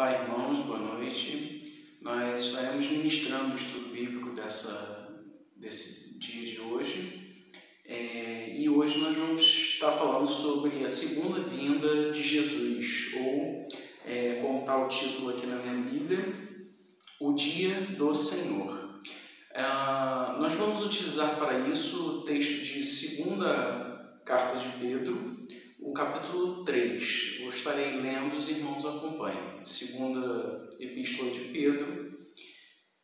Olá, irmãos, boa noite. Nós estaremos ministrando o estudo bíblico desse dia de hoje. E hoje nós vamos estar falando sobre a segunda vinda de Jesus, ou, como está o título aqui na minha Bíblia, o Dia do Senhor. Nós vamos utilizar para isso o texto de segunda carta de Pedro, o capítulo 3. Eu estarei lendo, os irmãos acompanhem. Segunda epístola de Pedro,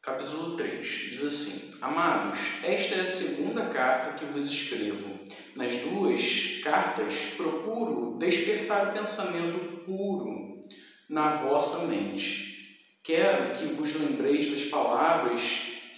capítulo 3. Diz assim: Amados, esta é a segunda carta que vos escrevo. Nas duas cartas procuro despertar o pensamento puro na vossa mente. Quero que vos lembreis das palavras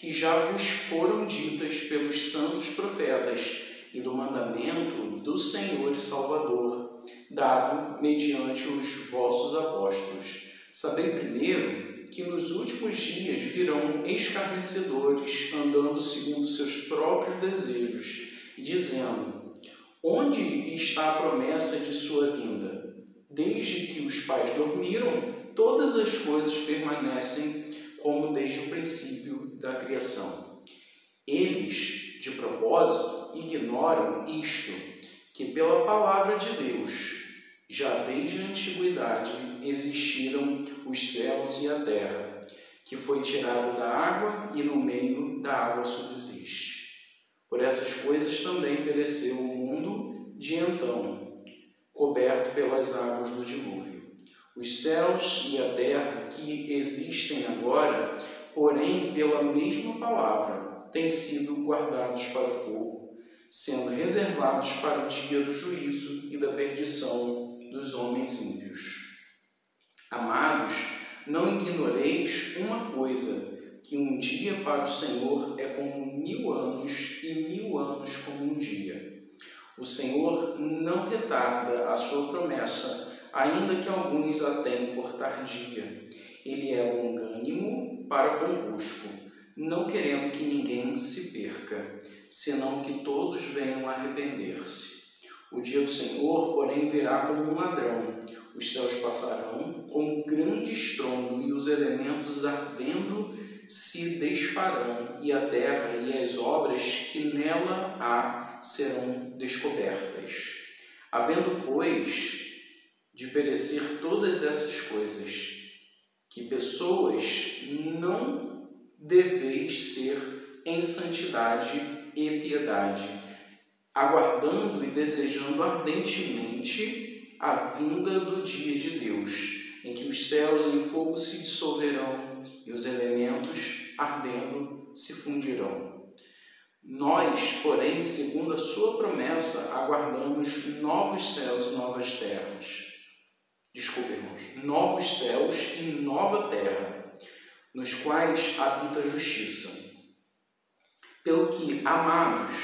que já vos foram ditas pelos santos profetas e do mandamento do Senhor e Salvador, dado mediante os vossos apóstolos. Sabei primeiro que nos últimos dias virão escarnecedores, andando segundo seus próprios desejos, e dizendo: onde está a promessa de sua vinda? Desde que os pais dormiram, todas as coisas permanecem como desde o princípio da criação. Eles, de propósito, ignoram isto, que pela palavra de Deus, já desde a antiguidade, existiram os céus e a terra, que foi tirado da água e no meio da água subsiste. Por essas coisas também pereceu o mundo de então, coberto pelas águas do dilúvio. Os céus e a terra que existem agora, porém pela mesma palavra, têm sido guardados para o fogo, sendo reservados para o dia do juízo e da perdição dos homens ímpios. Amados, não ignoreis uma coisa, que um dia para o Senhor é como 1000 anos e 1000 anos como um dia. O Senhor não retarda a sua promessa, ainda que alguns a tenham por tardia. Ele é longânimo para convosco, não querendo que ninguém se perca, senão que todos venham a arrepender-se. O dia do Senhor, porém, virá como um ladrão. Os céus passarão com grande estrondo, e os elementos ardendo se desfarão, e a terra e as obras que nela há serão descobertas. Havendo, pois, de perecer todas essas coisas, que pessoas não deveis ser em santidade e piedade, aguardando e desejando ardentemente a vinda do dia de Deus, em que os céus em fogo se dissolverão e os elementos ardendo se fundirão. Nós, porém, segundo a sua promessa, aguardamos novos céus e novas terras. Irmãos, novos céus e nova terra, nos quais habita a justiça. Pelo que, amados,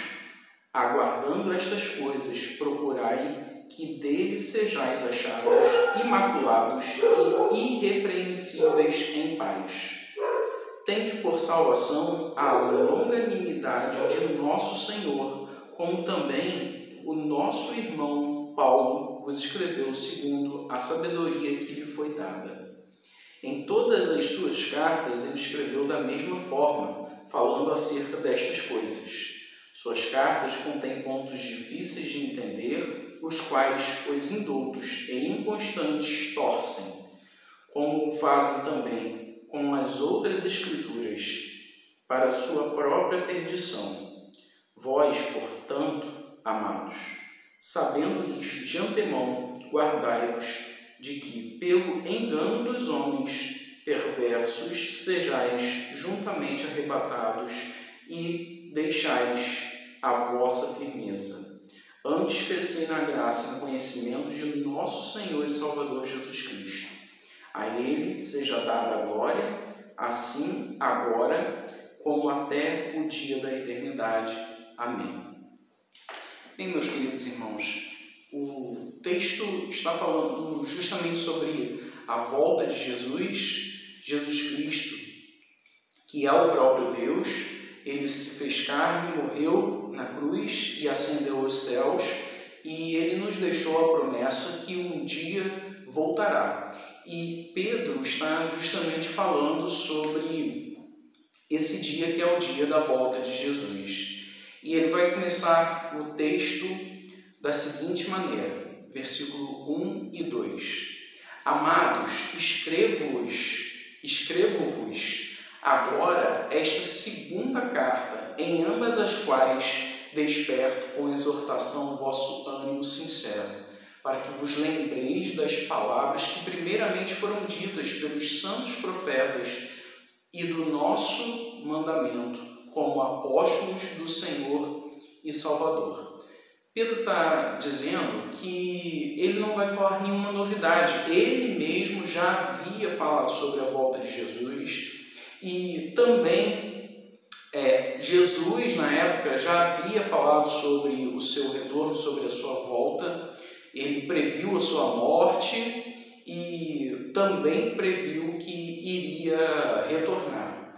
aguardando estas coisas, procurai que dele sejais achados imaculados e irrepreensíveis em paz. Tende por salvação a longanimidade de nosso Senhor, como também o nosso irmão Paulo vos escreveu segundo a sabedoria que lhe foi dada. Em todas as suas cartas ele escreveu da mesma forma, falando acerca destas coisas. Suas cartas contêm pontos difíceis de entender, os quais os indoutos e inconstantes torcem, como fazem também com as outras escrituras, para a sua própria perdição. Vós, portanto, amados, sabendo isto de antemão, guardai-vos de que, pelo engano dos homens perversos, sejais juntamente arrebatados e deixais a vossa firmeza. Antes crescei na graça e no conhecimento de nosso Senhor e Salvador Jesus Cristo. A Ele seja dada a glória, assim agora, como até o dia da eternidade. Amém. Bem, meus queridos irmãos, o texto está falando justamente sobre a volta de Jesus Cristo, que é o próprio Deus. Ele se fez carne, morreu na cruz e ascendeu aos céus, e ele nos deixou a promessa que um dia voltará. e Pedro está justamente falando sobre esse dia que é o dia da volta de Jesus. E ele vai começar o texto da seguinte maneira, versículo 1 e 2. Amados, escrevo-vos agora esta segunda carta, em ambas as quais desperto com exortação o vosso ânimo sincero, para que vos lembreis das palavras que primeiramente foram ditas pelos santos profetas e do nosso mandamento, como apóstolos do Senhor e Salvador. Pedro está dizendo que ele não vai falar nenhuma novidade. Ele mesmo já havia falado sobre a volta de Jesus e também Jesus, na época, já havia falado sobre o seu retorno, sobre a sua volta. Ele previu a sua morte e também previu que iria retornar.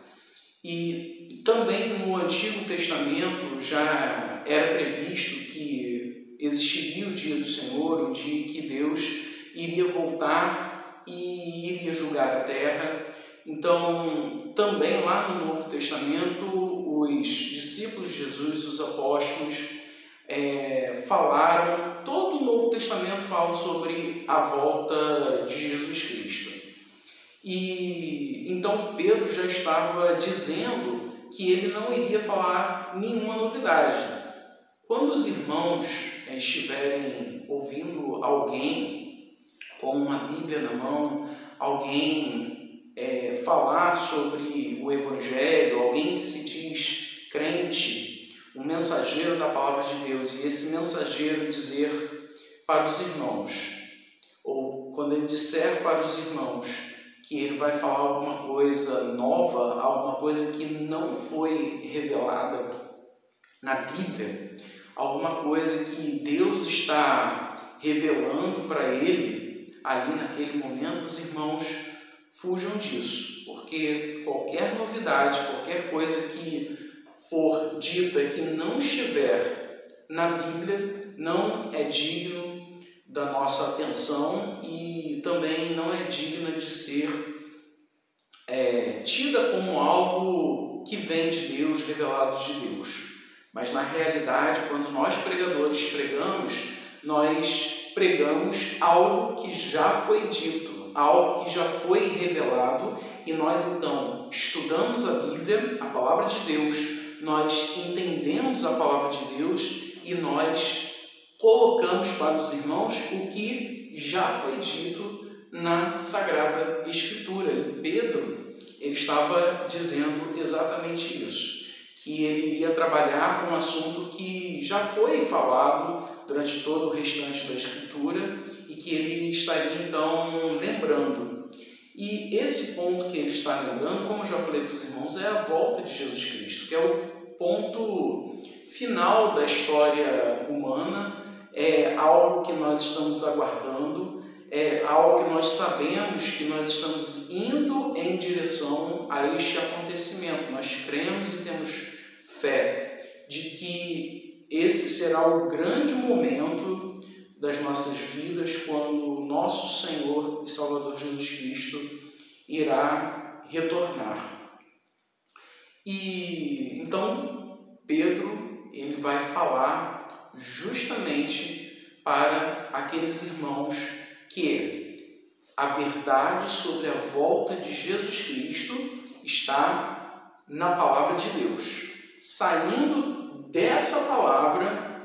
E também no Antigo Testamento já era previsto que existiria o dia do Senhor, o dia que Deus iria voltar e iria julgar a terra. Então, também lá no Novo Testamento, os discípulos de Jesus, os apóstolos, falaram, todo o Novo Testamento fala sobre a volta de Jesus Cristo. E então Pedro já estava dizendo que ele não iria falar nenhuma novidade. Quando os irmãos estiverem ouvindo alguém com uma Bíblia na mão, alguém falar sobre o Evangelho, alguém que se diz crente, um mensageiro da palavra de Deus, e esse mensageiro dizer para os irmãos, ou quando ele disser para os irmãos que ele vai falar alguma coisa nova, alguma coisa que não foi revelada na Bíblia, alguma coisa que Deus está revelando para ele ali naquele momento, os irmãos fujam disso, porque qualquer novidade, qualquer coisa que for dita que não estiver na Bíblia, não é digno da nossa atenção e também não é digna de ser tida como algo que vem de Deus, revelado de Deus. Mas na realidade, quando nós pregadores pregamos, nós pregamos algo que já foi dito, algo que já foi revelado, e nós então estudamos a Bíblia, a palavra de Deus, nós entendemos a palavra de Deus e nós colocamos para os irmãos o que já foi dito na Sagrada Escritura. E Pedro, ele estava dizendo exatamente isso, que ele iria trabalhar com um assunto que já foi falado durante todo o restante da Escritura e que ele estaria então lembrando. E esse ponto que ele está lembrando, como eu já falei para os irmãos, é a volta de Jesus Cristo, que é o ponto final da história humana, é algo que nós estamos aguardando, é algo que nós sabemos que nós estamos indo em direção a este acontecimento. Nós cremos e temos fé de que esse será o grande momento das nossas vidas, quando o nosso Senhor e Salvador Jesus Cristo irá retornar. E então Pedro, ele vai falar justamente para aqueles irmãos que a verdade sobre a volta de Jesus Cristo está na palavra de Deus. Saindo dessa palavra,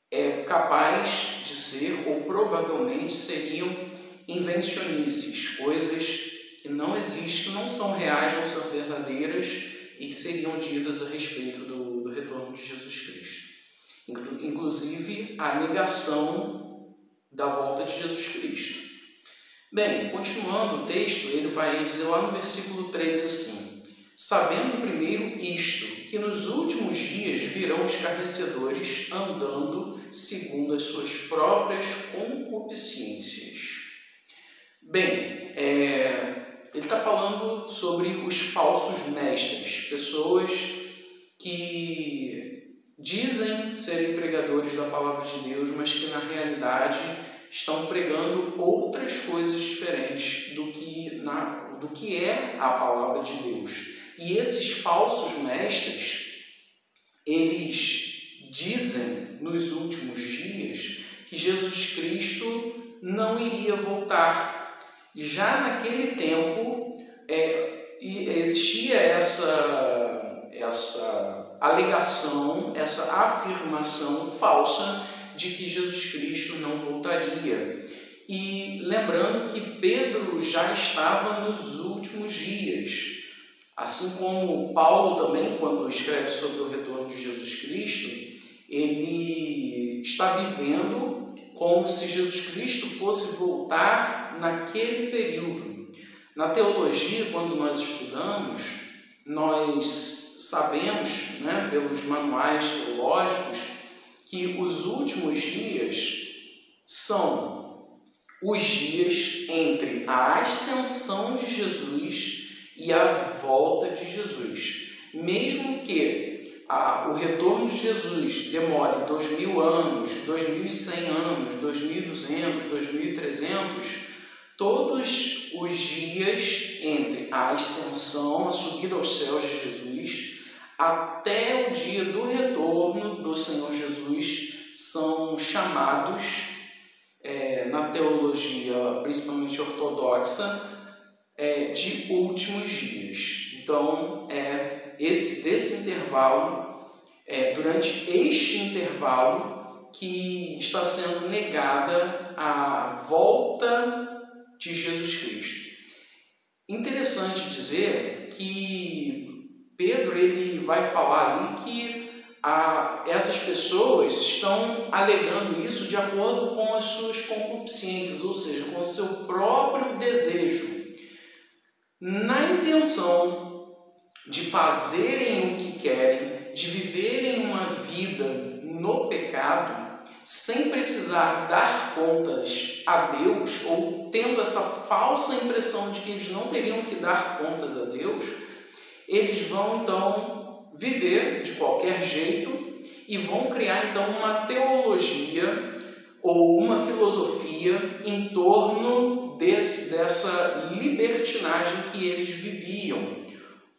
é capaz de ser, ou provavelmente seriam, invencionices, coisas que não existem, que não são reais, não são verdadeiras e que seriam ditas a respeito do retorno de Jesus Cristo. Inclusive a negação da volta de Jesus Cristo. Bem, continuando o texto, ele vai dizer lá no versículo 3 assim: sabendo primeiro isto, que nos últimos dias virão escarnecedores andando segundo as suas próprias concupiscências. Bem, ele está falando sobre os falsos mestres, pessoas que dizem serem pregadores da palavra de Deus, mas que na realidade estão pregando do que é a palavra de Deus. E esses falsos mestres, eles dizem nos últimos dias que Jesus Cristo não iria voltar. Já naquele tempo existia essa alegação, essa afirmação falsa de que Jesus Cristo não voltaria. E lembrando que Pedro já estava nos últimos dias. Assim como Paulo também, quando escreve sobre o retorno de Jesus Cristo, ele está vivendo como se Jesus Cristo fosse voltar naquele período. Na teologia, quando nós estudamos, nós sabemos, pelos manuais teológicos, que os últimos dias são os dias entre a ascensão de Jesus e a volta de Jesus. Mesmo que o retorno de Jesus demore 2000 anos, 2100 anos, 2200, 2300, todos os dias entre a ascensão, a subida aos céus de Jesus, até o dia do retorno do Senhor Jesus, são chamados, na teologia principalmente ortodoxa, de últimos dias. Então, desse intervalo, durante este intervalo, que está sendo negada a volta de Jesus Cristo. Interessante dizer que Pedro ele vai falar ali que essas pessoas estão alegando isso de acordo com as suas concupiscências, ou seja, com o seu próprio desejo, na intenção de fazerem o que querem, de viverem uma vida no pecado, sem precisar dar contas a Deus, ou tendo essa falsa impressão de que eles não teriam que dar contas a Deus. Eles vão então viver de qualquer jeito e vão criar então uma teologia ou uma filosofia em torno dessa libertinagem que eles viviam.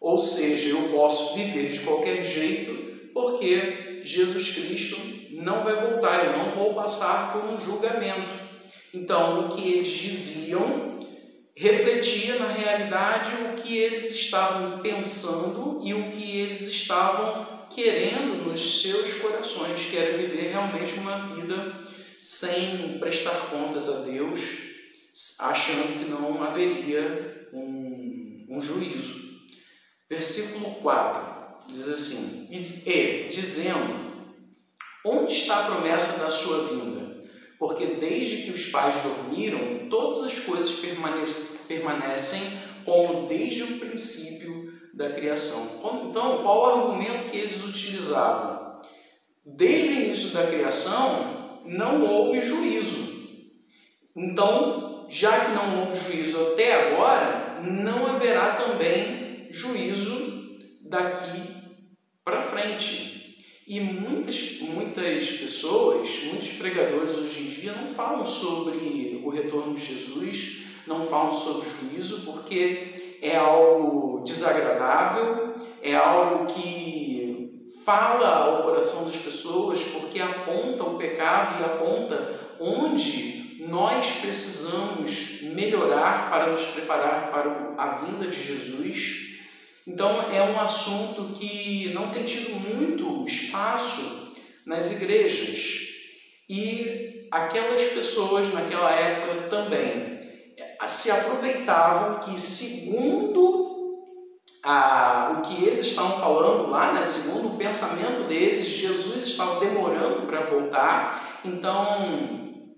Ou seja, eu posso viver de qualquer jeito porque Jesus Cristo não vai voltar, eu não vou passar por um julgamento. Então, o que eles diziam refletia na realidade o que eles estavam pensando e o que eles estavam querendo nos seus corações, que era viver realmente uma vida sem prestar contas a Deus, achando que não haveria um juízo. Versículo 4 diz assim: dizendo, onde está a promessa da sua vinda? Porque desde que os pais dormiram, todas as coisas permanecem como desde o princípio da criação. Então, qual o argumento que eles utilizavam? Desde o início da criação, não houve juízo. Então, já que não houve juízo até agora, não haverá também juízo daqui para frente. E muitas pessoas, muitos pregadores hoje em dia não falam sobre o retorno de Jesus, não falam sobre juízo, porque é algo desagradável, é algo que fala ao coração das pessoas, porque aponta o pecado e aponta onde nós precisamos melhorar para nos preparar para a vinda de Jesus. Então, é um assunto que não tem tido muito espaço nas igrejas. E aquelas pessoas naquela época também se aproveitavam que, segundo o que eles estavam falando lá, segundo o pensamento deles, Jesus estava demorando para voltar. Então,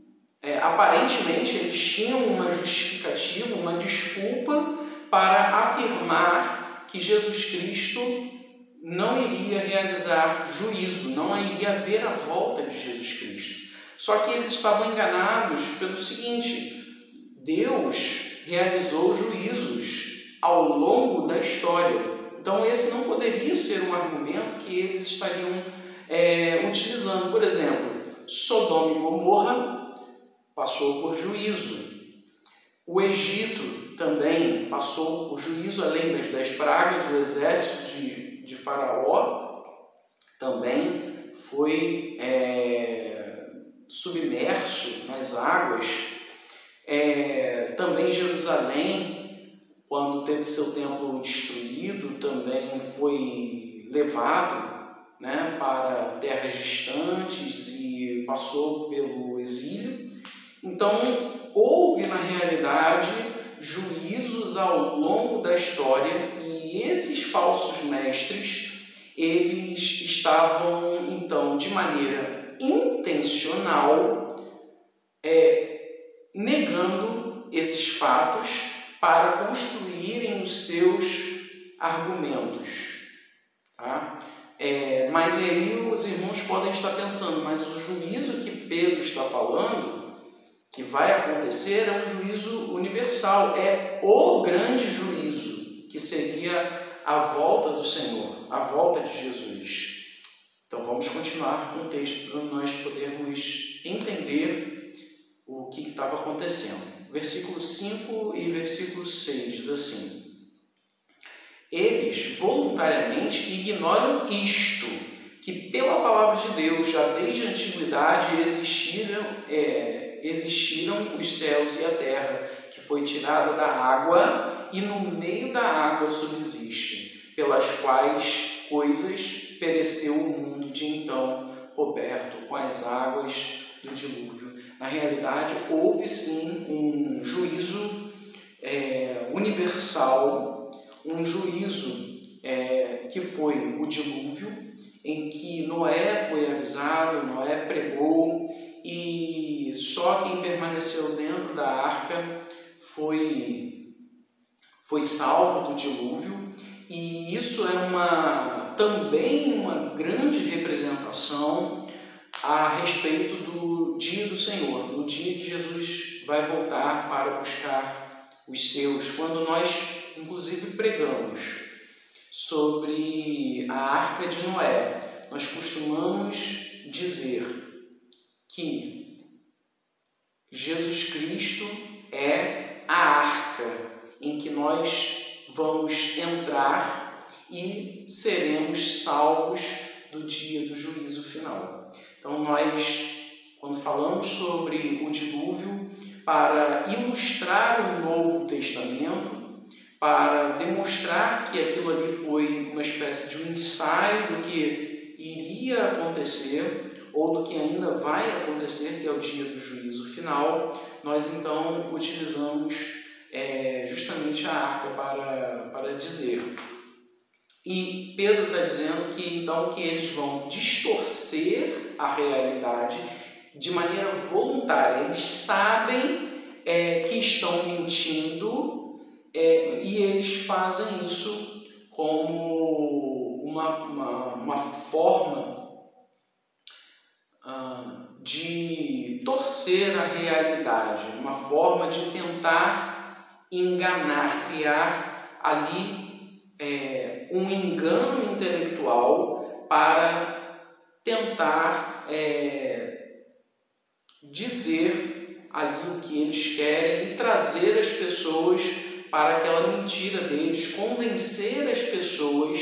aparentemente, eles tinham uma justificativa, uma desculpa para afirmar que Jesus Cristo não iria realizar juízo, não iria haver a volta de Jesus Cristo. Só que eles estavam enganados pelo seguinte: Deus realizou juízos ao longo da história. Então esse não poderia ser um argumento que eles estariam utilizando. Por exemplo, Sodoma e Gomorra passou por juízo. O Egito também passou por juízo, além das 10 pragas, o exército de Faraó também foi submerso nas águas. Também Jerusalém, quando teve seu templo destruído, também foi levado, né, para terras distantes e passou pelo exílio. Então, houve na realidade juízos ao longo da história, e esses falsos mestres, eles estavam então de maneira intencional negando esses fatos para construírem os seus argumentos, tá? Mas aí os irmãos podem estar pensando, mas o juízo que Pedro está falando, que vai acontecer, é um juízo universal, é o grande juízo, que seria a volta do Senhor, a volta de Jesus. Então vamos continuar com o texto para nós podermos entender o que estava acontecendo. Versículo 5 e versículo 6 diz assim: eles voluntariamente ignoram isto, que pela palavra de Deus já desde a antiguidade existiram os céus e a terra, que foi tirada da água e no meio da água subsiste, pelas quais coisas pereceu o mundo de então, coberto com as águas do dilúvio. Na realidade, houve sim um juízo universal, um juízo que foi o dilúvio, em que Noé foi avisado, Noé pregou, e só quem permaneceu dentro da arca foi salvo do dilúvio. E isso é também uma grande representação a respeito do dia do Senhor, no dia que Jesus vai voltar para buscar os seus. Quando nós, inclusive, pregamos sobre a arca de Noé, nós costumamos dizer que Jesus Cristo é a arca em que nós vamos entrar e seremos salvos do dia do juízo final. Então nós, quando falamos sobre o dilúvio, para ilustrar o Novo Testamento, para demonstrar que aquilo ali foi uma espécie de um ensaio do que iria acontecer, ou do que ainda vai acontecer, que é o dia do juízo final, nós então utilizamos justamente a arca para dizer. E Pedro está dizendo que então que eles vão distorcer a realidade de maneira voluntária. Eles sabem que estão mentindo e eles fazem isso como uma forma de torcer a realidade, uma forma de tentar enganar, criar ali um engano intelectual para tentar dizer ali o que eles querem e trazer as pessoas para aquela mentira deles, convencer as pessoas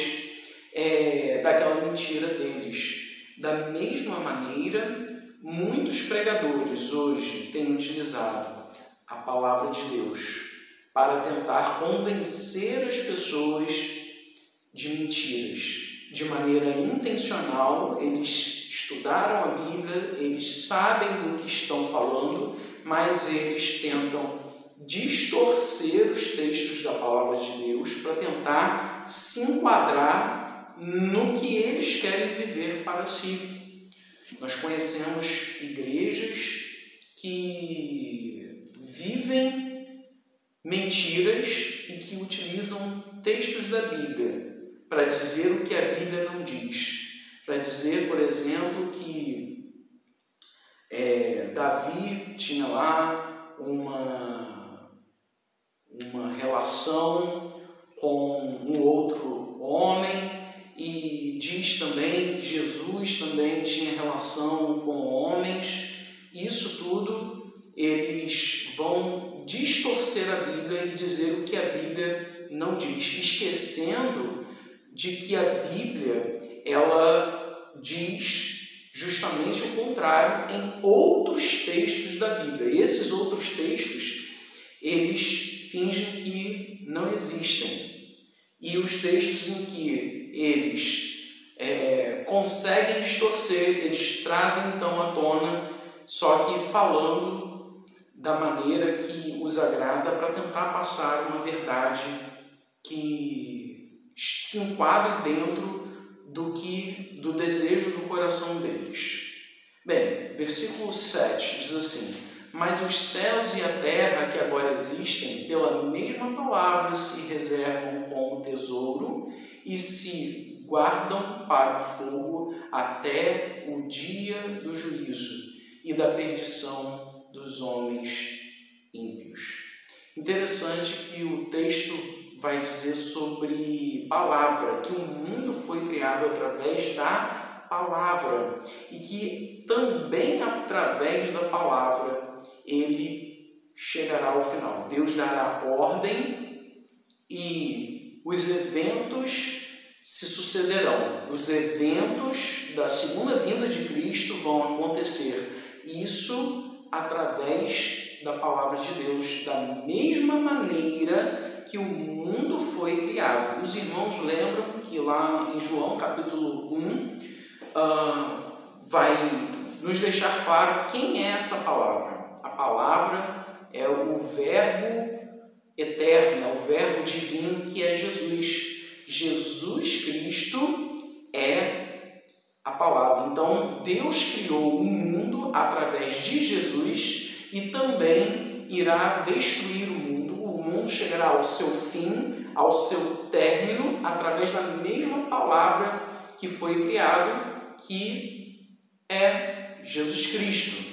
daquela mentira deles. Da mesma maneira, muitos pregadores hoje têm utilizado a palavra de Deus para tentar convencer as pessoas de mentiras. De maneira intencional, eles estudaram a Bíblia, eles sabem do que estão falando, mas eles tentam distorcer os textos da palavra de Deus para tentar se enquadrar no que eles querem viver para si. Nós conhecemos igrejas que vivem mentiras e que utilizam textos da Bíblia para dizer o que a Bíblia não diz. Para dizer, por exemplo, que Davi tinha lá uma relação com um outro homem, e diz também que Jesus também tinha relação com homens. Isso tudo eles vão distorcer a Bíblia Bíblia e dizer o que a Bíblia não diz, esquecendo de que a Bíblia ela diz justamente o contrário em outros textos da Bíblia. E esses outros textos, eles fingem que não existem. E os textos em que eles conseguem distorcer, eles trazem então à tona, só que falando da maneira que os agrada para tentar passar uma verdade que se enquadre dentro do desejo do coração deles. Bem, versículo 7 diz assim: mas os céus e a terra que agora existem, pela mesma palavra se reservam como tesouro e se guardam para o fogo até o dia do juízo e da perdição dos homens ímpios. Interessante que o texto vai dizer sobre palavra, que o mundo foi criado através da palavra e que também através da palavra ele chegará ao final. Deus dará ordem e os eventos se sucederão. Os eventos da segunda vinda de Cristo vão acontecer. Isso através da palavra de Deus, da mesma maneira que o mundo foi criado. Os irmãos lembram que lá em João capítulo 1 vai nos deixar claro quem é essa palavra. A palavra é o verbo eterno, é o verbo divino que é Jesus. Jesus Cristo é a palavra. Então, Deus criou o mundo através de Jesus e também irá destruir o mundo. O mundo chegará ao seu fim, ao seu término, através da mesma palavra que foi criado, que é Jesus Cristo.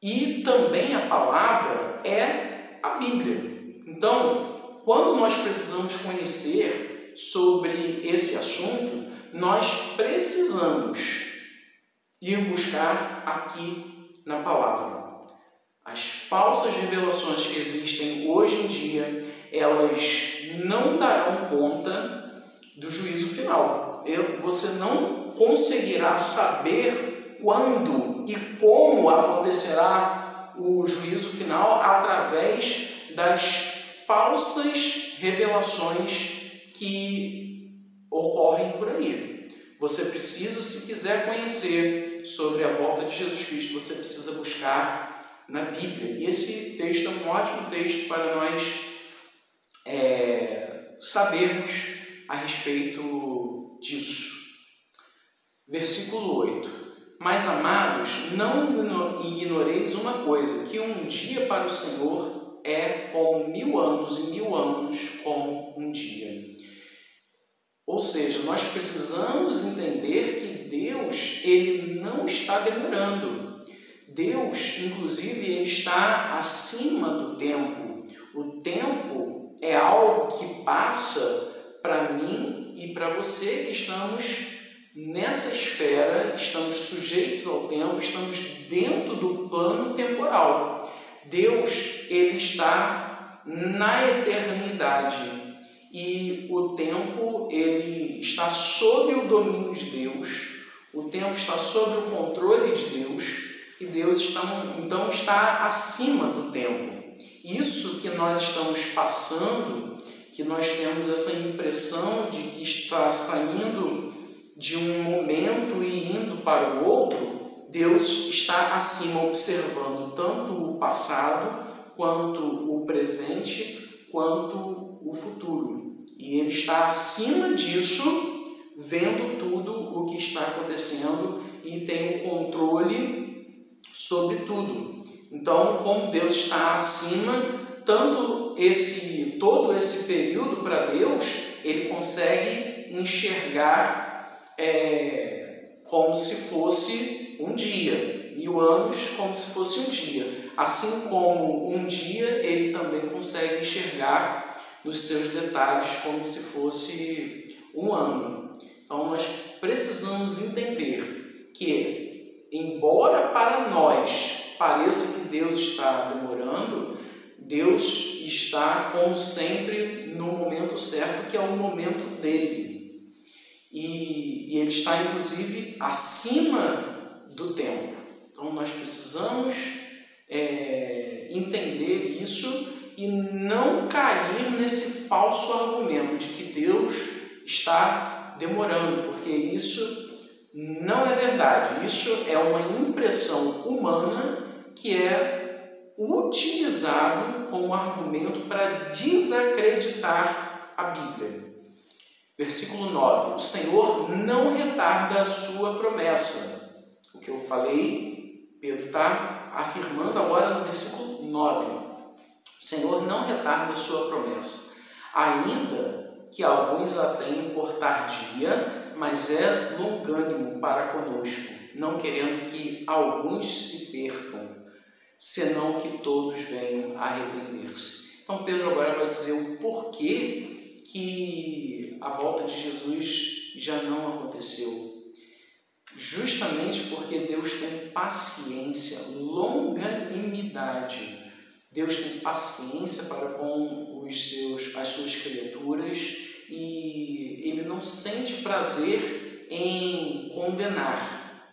E também a palavra é a Bíblia. Então, quando nós precisamos conhecer sobre esse assunto, nós precisamos ir buscar aqui na palavra. As falsas revelações que existem hoje em dia, elas não darão conta do juízo final. Você não conseguirá saber quando e como acontecerá o juízo final através das falsas revelações que ocorrem por aí. Você precisa, se quiser conhecer sobre a volta de Jesus Cristo, você precisa buscar na Bíblia. E esse texto é um ótimo texto para nós sabermos a respeito disso. Versículo 8. Mas, amados, não ignoreis uma coisa, que um dia para o Senhor é como 1000 anos e 1000 anos como um dia. Ou seja, nós precisamos entender que Deus, ele não está demorando. Deus, inclusive, ele está acima do tempo. O tempo é algo que passa para mim e para você que estamos nessa esfera, estamos sujeitos ao tempo, estamos dentro do plano temporal. Deus, ele está na eternidade e o tempo, ele está sob o domínio de Deus, o tempo está sob o controle de Deus e Deus então está acima do tempo. Isso que nós estamos passando, que nós temos essa impressão de que está saindo de um momento e indo para o outro, Deus está acima, observando tanto o passado, quanto o presente, quanto o futuro. E Ele está acima disso, vendo tudo o que está acontecendo e tem o controle sobre tudo. Então, como Deus está acima, todo esse período para Deus, Ele consegue enxergar como se fosse um dia, 1000 anos como se fosse um dia. Assim como um dia, ele também consegue enxergar nos seus detalhes como se fosse um ano. Então, nós precisamos entender que, embora para nós pareça que Deus está demorando, Deus está, como sempre, no momento certo, que é o momento dele. E ele está, inclusive, acima do tempo. Então, nós precisamos entender isso e não cair nesse falso argumento de que Deus está demorando, porque isso não é verdade. Isso é uma impressão humana que é utilizado como argumento para desacreditar a Bíblia. Versículo 9. O Senhor não retarda a sua promessa. O que eu falei, Pedro está afirmando agora no versículo 9. O Senhor não retarda a sua promessa, ainda que alguns a tenham por tardia, mas é longânimo para conosco, não querendo que alguns se percam, senão que todos venham a arrepender-se. Então Pedro agora vai dizer o porquê que a volta de Jesus já não aconteceu. Justamente porque Deus tem paciência, longanimidade. Deus tem paciência para com as suas criaturas e Ele não sente prazer em condenar,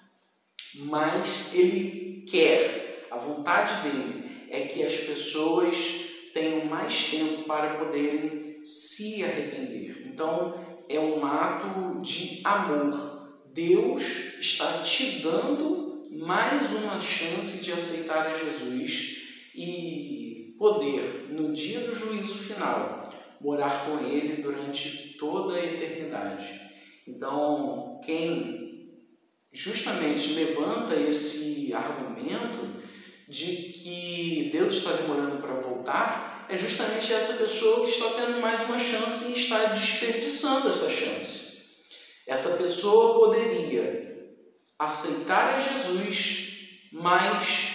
mas Ele quer, a vontade dele é que as pessoas tenham mais tempo para poderem se arrepender. Então, é um ato de amor. Deus está te dando mais uma chance de aceitar a Jesus e poder, no dia do juízo final, morar com Ele durante toda a eternidade. Então, quem justamente levanta esse argumento de que Deus está demorando para voltar, é justamente essa pessoa que está tendo mais uma chance e está desperdiçando essa chance. Essa pessoa poderia aceitar a Jesus, mas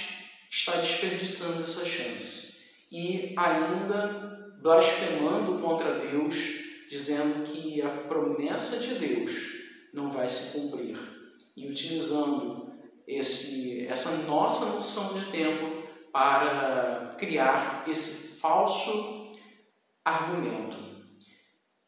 está desperdiçando essa chance e ainda blasfemando contra Deus, dizendo que a promessa de Deus não vai se cumprir e utilizando essa nossa noção de tempo para criar esse falso argumento.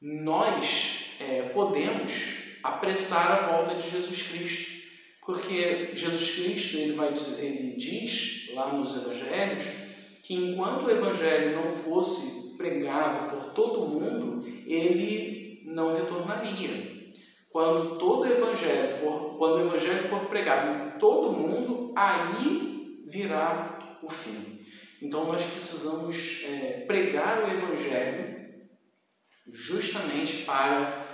Nós podemos apressar a volta de Jesus Cristo, porque Jesus Cristo ele diz lá nos Evangelhos que enquanto o Evangelho não fosse pregado por todo mundo, ele não retornaria. Quando o Evangelho for pregado em todo mundo, aí virá o fim. Então nós precisamos pregar o Evangelho justamente para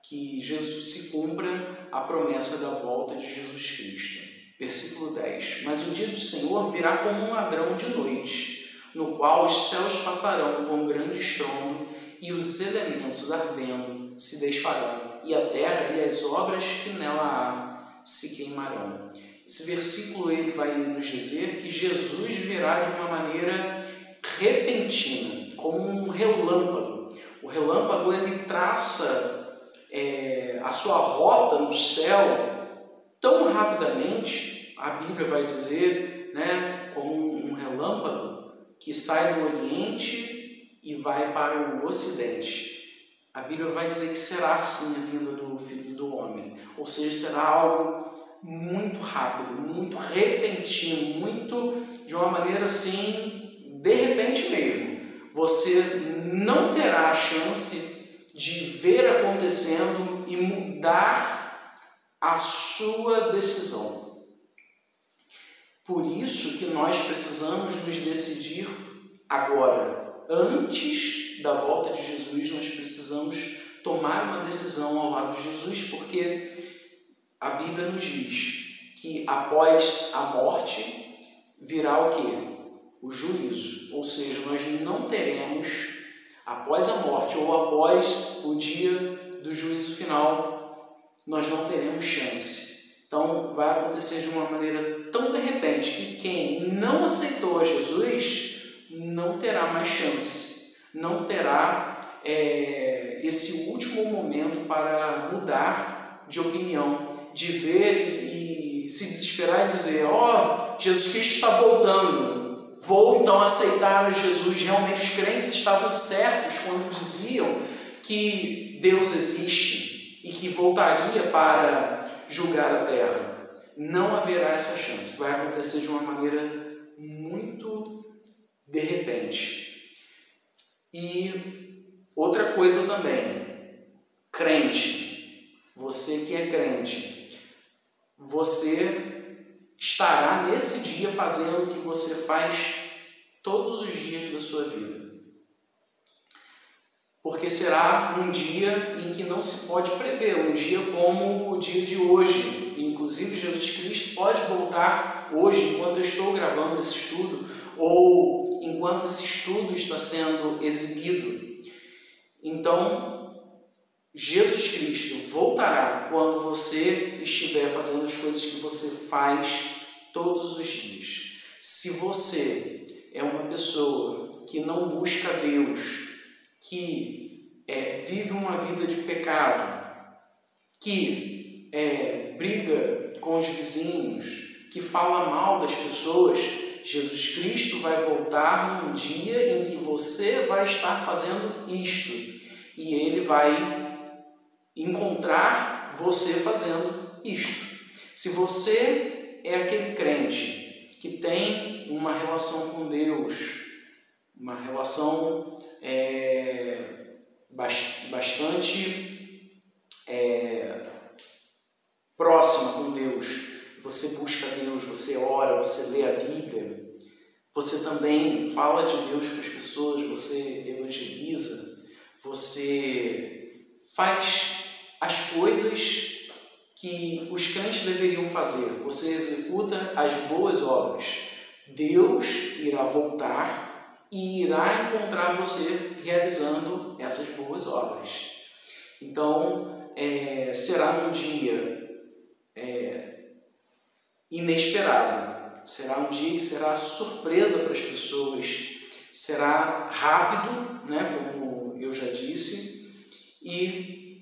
que Jesus se cumpra a promessa da volta de Jesus Cristo. Versículo 10. Mas o dia do Senhor virá como um ladrão de noite, no qual os céus passarão com grande estrondo e os elementos ardendo se desfarão, e a terra e as obras que nela há se queimarão. Esse versículo ele vai nos dizer que Jesus virá de uma maneira repentina, como um relâmpago. O relâmpago ele traça a sua rota no céu tão rapidamente, a Bíblia vai dizer, como um relâmpago que sai do Oriente e vai para o Ocidente. A Bíblia vai dizer que será assim a vinda do Filho do Homem, ou seja, será algo muito rápido, muito repentino, de uma maneira assim, de repente mesmo. Você não terá a chance de ver acontecendo e mudar a sua decisão. Por isso que nós precisamos nos decidir agora. Antes da volta de Jesus, nós precisamos tomar uma decisão ao lado de Jesus, porque a Bíblia nos diz que após a morte virá o quê? O juízo. Ou seja, nós não teremos, após a morte ou após o dia do juízo final, nós não teremos chance. Então, vai acontecer de uma maneira tão de repente que quem não aceitou a Jesus não terá mais chance, não terá esse último momento para mudar de opinião, de ver e se desesperar e dizer: Jesus Cristo está voltando, vou então aceitar a Jesus. Realmente os crentes estavam certos quando diziam que Deus existe e que voltaria para julgar a terra. Não haverá essa chance, vai acontecer de uma maneira muito de repente. E outra coisa também, crente, você que é crente, você estará nesse dia fazendo o que você faz todos os dias da sua vida. Porque será um dia em que não se pode prever, um dia como o dia de hoje. Inclusive, Jesus Cristo pode voltar hoje, enquanto eu estou gravando esse estudo, ou enquanto esse estudo está sendo exibido. Então, Jesus Cristo voltará quando você estiver fazendo as coisas que você faz todos os dias. Se você é uma pessoa que não busca Deus, que vive uma vida de pecado, que briga com os vizinhos, que fala mal das pessoas, Jesus Cristo vai voltar num dia em que você vai estar fazendo isto. E Ele vai encontrar você fazendo isto. Se você é aquele crente que tem uma relação com Deus, uma relação bastante próxima com Deus, você busca Deus, você ora, você lê a Bíblia, você também fala de Deus com as pessoas, você evangeliza, você faz as coisas que os crentes deveriam fazer, você executa as boas obras, Deus irá voltar e irá encontrar você realizando essas boas obras. Então, será um dia inesperado, será um dia que será surpresa para as pessoas, será rápido, né, como eu já disse, e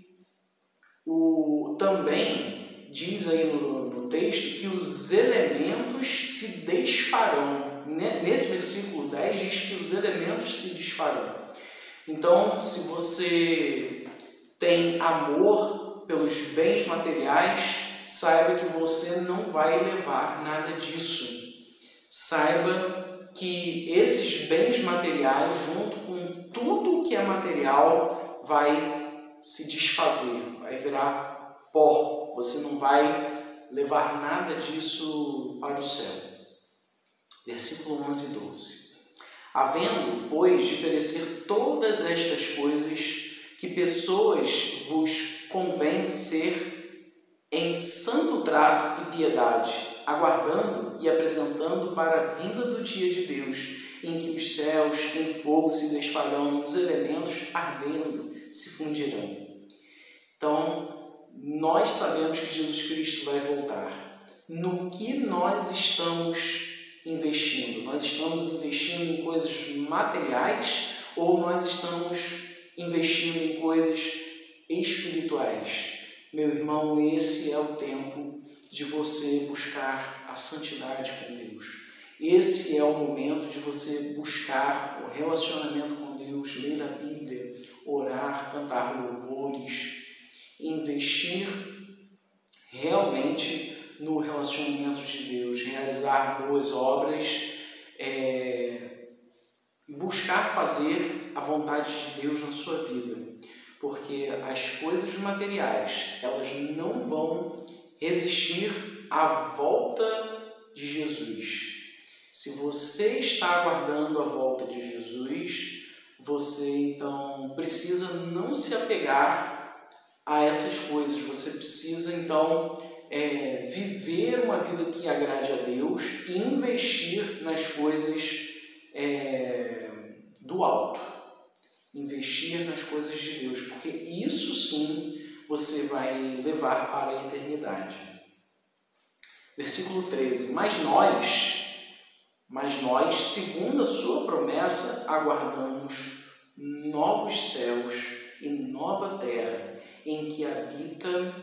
também diz aí no texto que os elementos se desfarão. Nesse versículo 10 diz que os elementos se desfarão. Então, se você tem amor pelos bens materiais, saiba que você não vai levar nada disso. Saiba que esses bens materiais, junto com tudo que é material, vai se desfazer, vai virar pó. Você não vai levar nada disso para o céu. Versículo 11 e 12. Havendo, pois, de perecer todas estas coisas, que pessoas vos convém ser em santo trato e piedade, aguardando e apresentando para a vinda do dia de Deus, em que os céus em fogo se desfarão, os elementos ardendo se fundirão. Então, nós sabemos que Jesus Cristo vai voltar. No que nós estamos investindo? Nós estamos investindo em coisas materiais ou nós estamos investindo em coisas espirituais? Meu irmão, esse é o tempo de você buscar a santidade com Deus. Esse é o momento de você buscar o relacionamento com Deus, ler a Bíblia, orar, cantar louvores, investir realmente no relacionamento de Deus, realizar boas obras, buscar fazer a vontade de Deus na sua vida, porque as coisas materiais, elas não vão resistir à volta de Jesus. Se você está aguardando a volta de Jesus, você então precisa não se apegar a essas coisas, você precisa então viver uma vida que agrade a Deus e investir nas coisas do alto, investir nas coisas de Deus, porque isso sim você vai levar para a eternidade. Versículo 13. Mas nós, segundo a sua promessa, aguardamos novos céus e nova terra, em que habita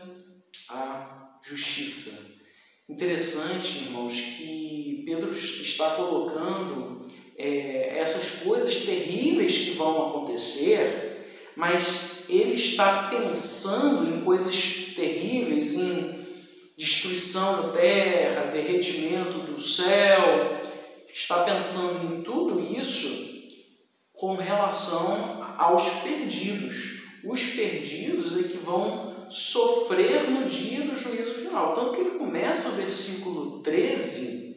a justiça. interessante, irmãos, que Pedro está colocando essas coisas terríveis que vão acontecer, mas ele está pensando em coisas terríveis, em destruição da terra, derretimento do céu, está pensando em tudo isso com relação aos perdidos. Os perdidos é que vão sofrer no dia do juízo final. Tanto que ele começa o versículo 13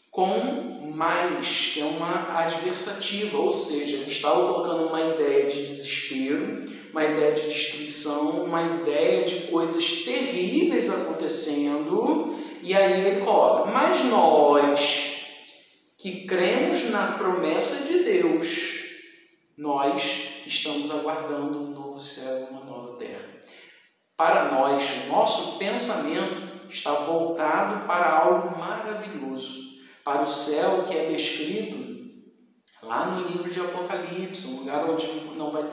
com mais, que é uma adversativa, ou seja, ele está colocando uma ideia de desespero, uma ideia de destruição, uma ideia de coisas terríveis acontecendo, e aí ele coloca, mas nós que cremos na promessa de Deus, nós estamos aguardando um novo céu e uma nova terra. Para nós, o nosso pensamento está voltado para algo maravilhoso, para o céu que é descrito lá no livro de Apocalipse, um lugar onde não vai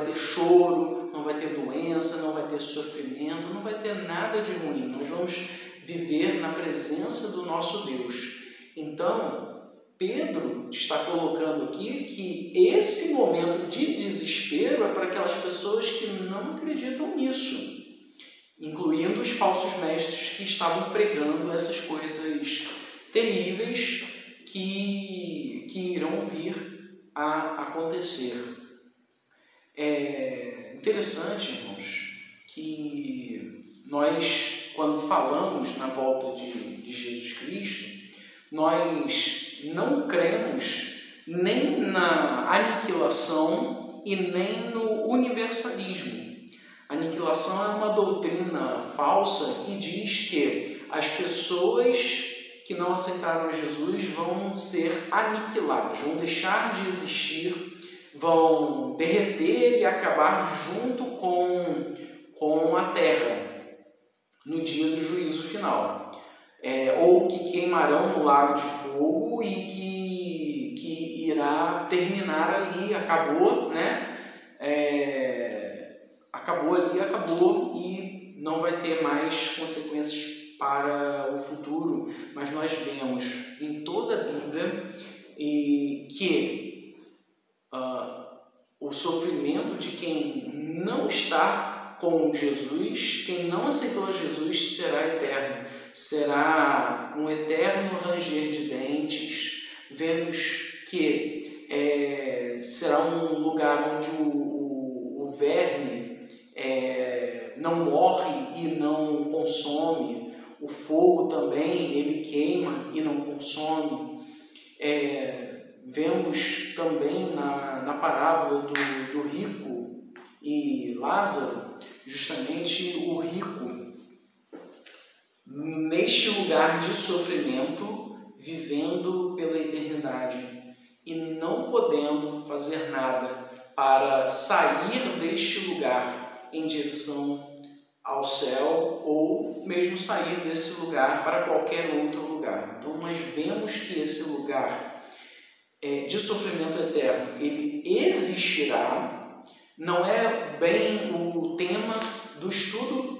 ter choro, não vai ter doença, não vai ter sofrimento, não vai ter nada de ruim. Nós vamos viver na presença do nosso Deus. Então, Pedro está colocando aqui que esse momento de desespero é para aquelas pessoas que não acreditam nisso, incluindo os falsos mestres que estavam pregando essas coisas terríveis que irão vir a acontecer. É interessante, irmãos, que nós, quando falamos na volta de Jesus Cristo, nós não cremos nem na aniquilação e nem no universalismo. A aniquilação é uma doutrina falsa que diz que as pessoas que não aceitaram Jesus vão ser aniquiladas, vão deixar de existir, vão derreter e acabar junto com a terra no dia do juízo final. Ou que queimarão no lago de fogo e que irá terminar ali, acabou, né? Acabou ali, acabou e não vai ter mais consequências para o futuro. Mas nós vemos em toda a Bíblia que o sofrimento de quem não está com Jesus, quem não aceitou Jesus, será eterno. Será um eterno ranger de dentes. Vemos que será um lugar onde o verme não morre e não consome, o fogo também ele queima e não consome. Vemos também na parábola do rico e Lázaro, justamente o rico neste lugar de sofrimento, vivendo pela eternidade e não podendo fazer nada para sair deste lugar em direção ao céu ou mesmo sair desse lugar para qualquer outro lugar. Então nós vemos que esse lugar de sofrimento eterno, ele existirá. Não é bem o tema do estudo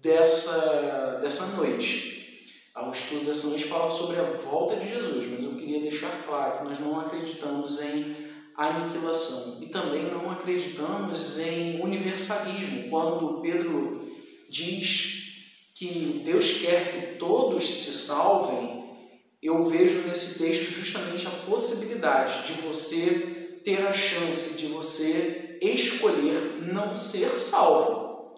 dessa noite. O estudo dessa noite fala sobre a volta de Jesus, mas eu queria deixar claro que nós não acreditamos em aniquilação e também não acreditamos em universalismo. Quando Pedro diz que Deus quer que todos se salvem, eu vejo nesse texto justamente a possibilidade de você ter a chance de você escolher não ser salvo.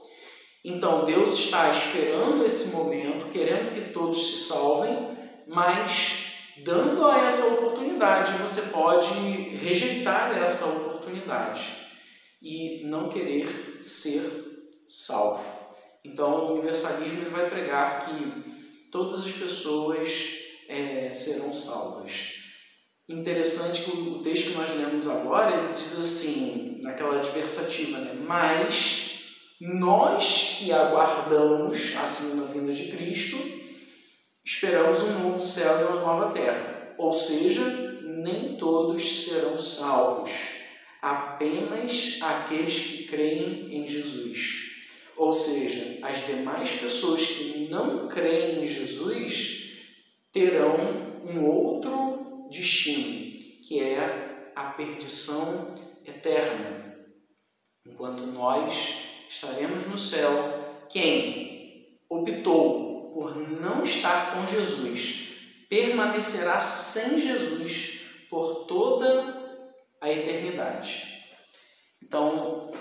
Então Deus está esperando esse momento, querendo que todos se salvem, mas dando a essa oportunidade, você pode rejeitar essa oportunidade e não querer ser salvo. Então o universalismo ele vai pregar que todas as pessoas serão salvas. Interessante que o texto que nós lemos agora, ele diz assim, naquela adversativa, né? Mas nós que aguardamos a segunda vinda de Cristo, esperamos um novo céu e uma nova terra. Ou seja, nem todos serão salvos, apenas aqueles que creem em Jesus. Ou seja, as demais pessoas que terão um outro destino, que é a perdição eterna. Enquanto nós estaremos no céu, quem optou por não estar com Jesus permanecerá sem Jesus por toda a eternidade. Então,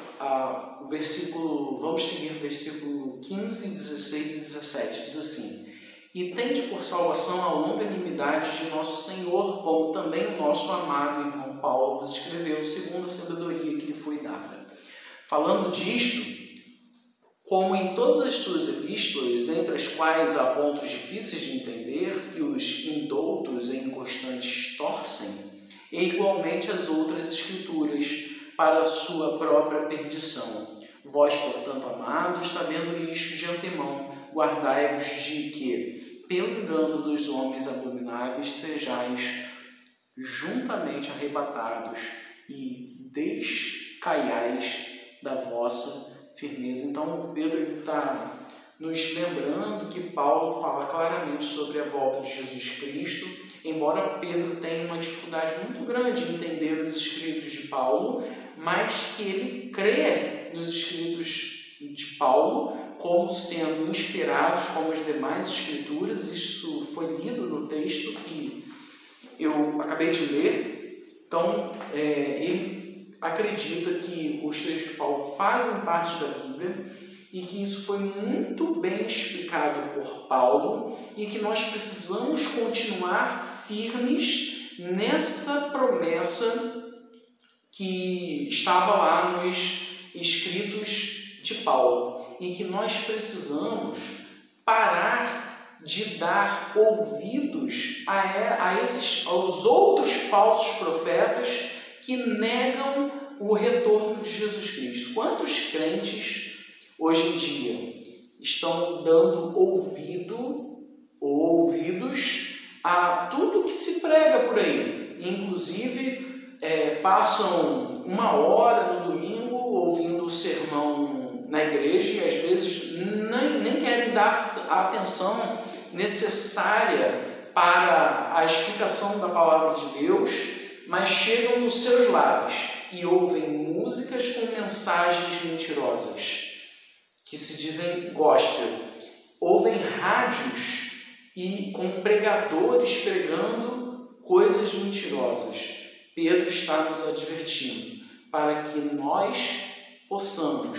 vamos seguir o versículo 15, 16 e 17, diz assim: E tende por salvação a longanimidade de nosso Senhor, como também o nosso amado irmão Paulo vos escreveu, segundo a sabedoria que lhe foi dada. Falando disto, como em todas as suas epístolas, entre as quais há pontos difíceis de entender, que os indoutos e inconstantes torcem, e igualmente as outras escrituras, para a sua própria perdição. Vós, portanto, amados, sabendo isto de antemão, guardai-vos de que, pelo engano dos homens abomináveis, sejais juntamente arrebatados e descaiais da vossa firmeza. Então, Pedro está nos lembrando que Paulo fala claramente sobre a volta de Jesus Cristo, embora Pedro tenha uma dificuldade muito grande em entender os escritos de Paulo, mas que ele crê nos escritos de Paulo como sendo inspirados como as demais escrituras. Isso foi lido no texto que eu acabei de ler. Então, ele acredita que os textos de Paulo fazem parte da Bíblia e que isso foi muito bem explicado por Paulo e que nós precisamos continuar firmes nessa promessa que estava lá nos escritos de Paulo e que nós precisamos parar de dar ouvidos aos outros falsos profetas que negam o retorno de Jesus Cristo. Quantos crentes hoje em dia estão dando ouvidos a tudo que se prega por aí? Inclusive, passam 1 hora no domingo ouvindo o sermão na igreja e às vezes nem querem dar a atenção necessária para a explicação da palavra de Deus, mas chegam nos seus lares e ouvem músicas com mensagens mentirosas, que se dizem gospel, ouvem rádios e com pregadores pregando coisas mentirosas. Pedro está nos advertindo para que nós possamos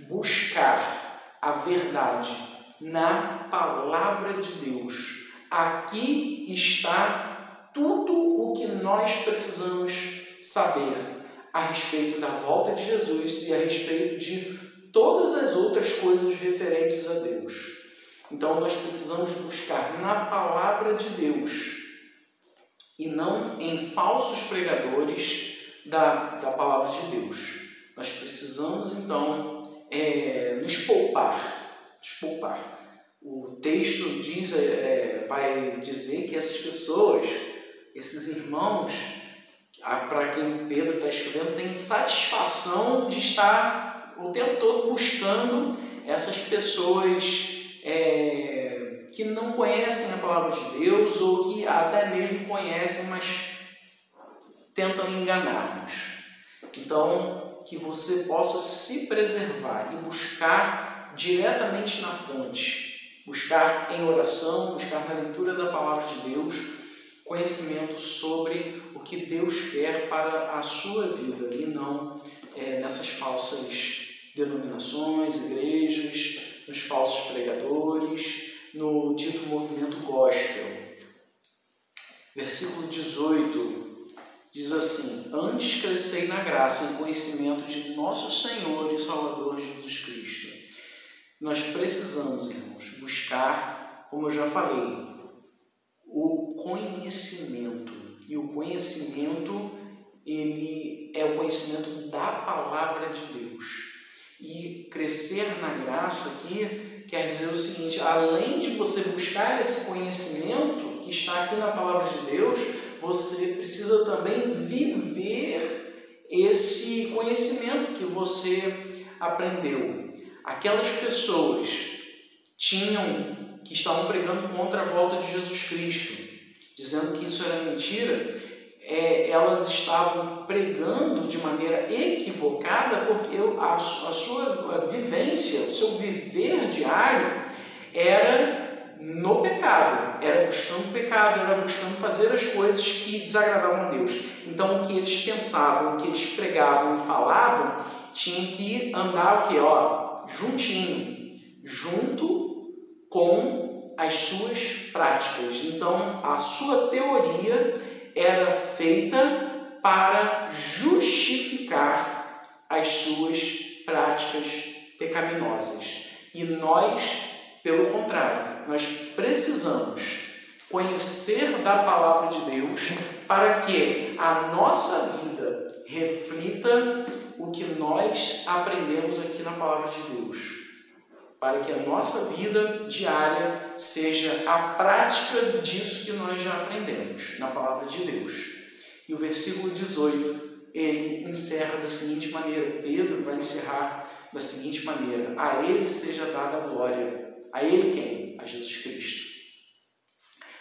buscar a verdade na palavra de Deus. Aqui está tudo o que nós precisamos saber a respeito da volta de Jesus e a respeito de todas as outras coisas referentes a Deus. Então nós precisamos buscar na palavra de Deus e não em falsos pregadores da palavra de Deus. Nós precisamos então nos poupar. O texto vai dizer que essas pessoas, esses irmãos, para quem Pedro está escrevendo, têm satisfação de estar o tempo todo buscando essas pessoas que não conhecem a palavra de Deus ou que até mesmo conhecem, mas tentam enganar-nos. Então, que você possa se preservar e buscar diretamente na fonte, buscar em oração, buscar na leitura da palavra de Deus, conhecimento sobre o que Deus quer para a sua vida e não nessas falsas denominações, igrejas, nos falsos pregadores, no dito movimento gospel. Versículo 18 diz assim: Antes crescei na graça e conhecimento de nosso Senhor e Salvador Jesus Cristo. Nós precisamos, irmãos, buscar, como eu já falei, o conhecimento. E o conhecimento, ele é o conhecimento da palavra de Deus. E crescer na graça aqui quer dizer o seguinte: além de você buscar esse conhecimento que está aqui na palavra de Deus, você precisa também viver esse conhecimento que você aprendeu. Aquelas pessoas tinham que estavam pregando contra a volta de Jesus Cristo, dizendo que isso era mentira, elas estavam pregando de maneira equivocada, porque a sua vivência, o seu viver diário era no pecado, era buscando o pecado, era buscando fazer as coisas que desagradavam a Deus. Então, o que eles pensavam, o que eles pregavam e falavam, tinha que andar o quê? Juntinho, junto com as suas práticas. Então, a sua teoria era feita para justificar as suas práticas pecaminosas. E nós, pelo contrário, nós precisamos conhecer da palavra de Deus para que a nossa vida reflita o que nós aprendemos aqui na palavra de Deus. Para que a nossa vida diária seja a prática disso que nós já aprendemos na palavra de Deus. E o versículo 18, ele encerra da seguinte maneira, Pedro vai encerrar da seguinte maneira: a ele seja dada a glória. A ele quem? A Jesus Cristo.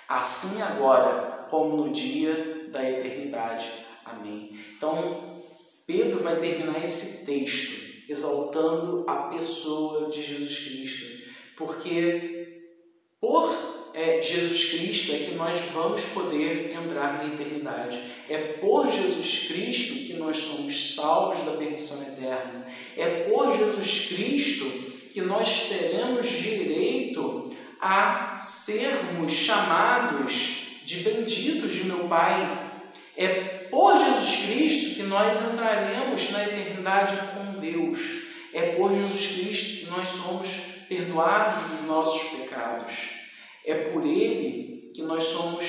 Assim agora, como no dia da eternidade. Amém. Então, Pedro vai terminar esse texto exaltando a pessoa de Jesus Cristo, porque por Jesus Cristo é que nós vamos poder entrar na eternidade. É por Jesus Cristo que nós somos salvos da perdição eterna. É por Jesus Cristo que nós teremos direito a sermos chamados de benditos de meu Pai. É por Jesus Cristo que nós entraremos na eternidade com Deus. É por Jesus Cristo que nós somos perdoados dos nossos pecados. É por Ele que nós somos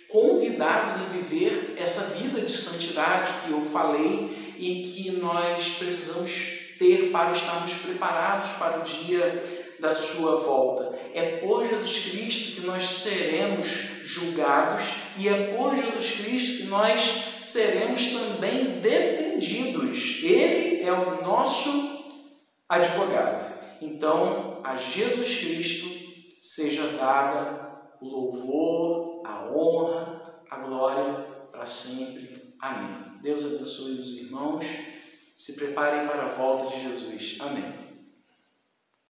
convidados a viver essa vida de santidade que eu falei e que nós precisamos ter para estarmos preparados para o dia da sua volta. É por Jesus Cristo que nós seremos julgados e é por Jesus Cristo que nós seremos também defendidos. Ele é o nosso advogado. Então, a Jesus Cristo seja dada o louvor, a honra, a glória para sempre. Amém. Deus abençoe os irmãos. Se preparem para a volta de Jesus. Amém.